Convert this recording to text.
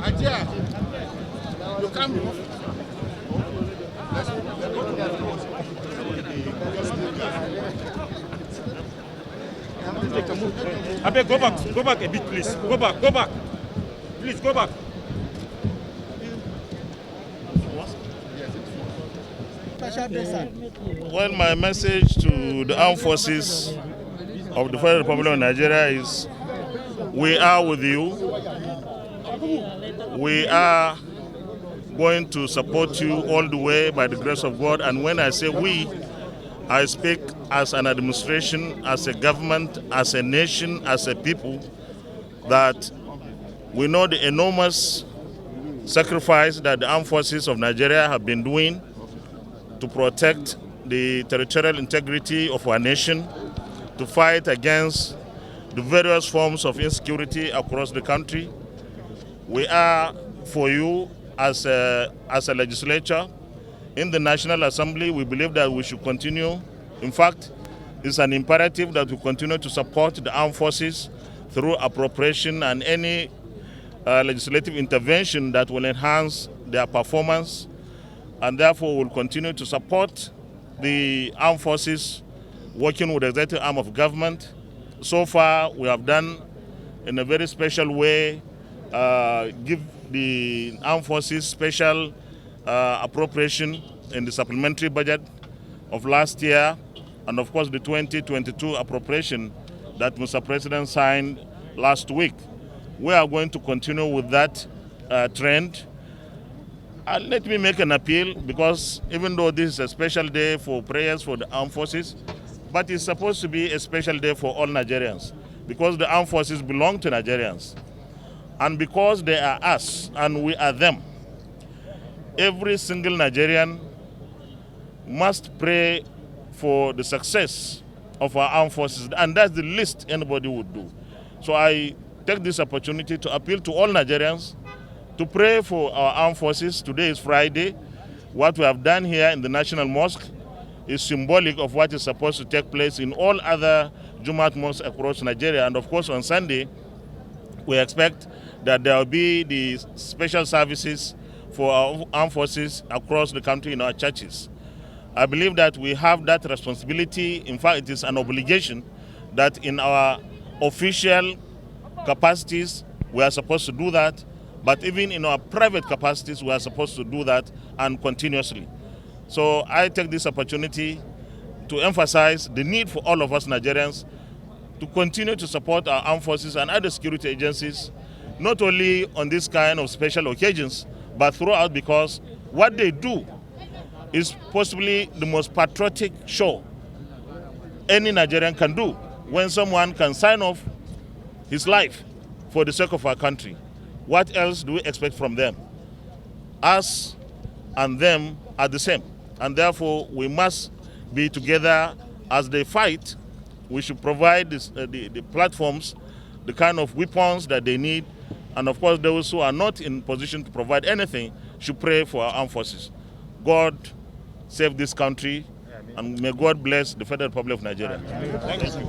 You can't move. Abeg, go back a bit, please. Go back. Please, go back. Well, my message to the armed forces of the Federal Republic of Nigeria is, we are with you. We are going to support you all the way by the grace of God. And when I say we, I speak as an administration, as a government, as a nation, as a people, that we know the enormous sacrifice that the armed forces of Nigeria have been doing to protect the territorial integrity of our nation, to fight against the various forms of insecurity across the country. We are for you as a legislature. In the National Assembly, we believe that we should continue. In fact, it's an imperative that we continue to support the armed forces through appropriation and any legislative intervention that will enhance their performance. And therefore, we'll continue to support the armed forces working with the executive arm of government. So far, we have done in a very special way, give the armed forces special appropriation in the supplementary budget of last year, and of course the 2022 appropriation that Mr. President signed last week. We are going to continue with that trend. Let me make an appeal, because even though this is a special day for prayers for the armed forces, but it's supposed to be a special day for all Nigerians, because the armed forces belong to Nigerians. And because they are us and we are them, every single Nigerian must pray for the success of our armed forces, and that's the least anybody would do. So I take this opportunity to appeal to all Nigerians to pray for our armed forces. Today is Friday. What we have done here in the National Mosque is symbolic of what is supposed to take place in all other Juma'at mosques across Nigeria. And of course, on Sunday, we expect that there will be the special services for our armed forces across the country in our churches. I believe that we have that responsibility. In fact, it is an obligation that in our official capacities, we are supposed to do that. But even in our private capacities, we are supposed to do that, and continuously. So I take this opportunity to emphasize the need for all of us Nigerians to continue to support our armed forces and other security agencies, not only on this kind of special occasions, but throughout, because what they do is possibly the most patriotic show any Nigerian can do, when someone can sign off his life for the sake of our country. What else do we expect from them? Us and them are the same, and therefore we must be together as they fight. We should provide the platforms, the kind of weapons that they need, and of course those who are not in position to provide anything should pray for our armed forces. God save this country, and may God bless the Federal Republic of Nigeria. Thank you.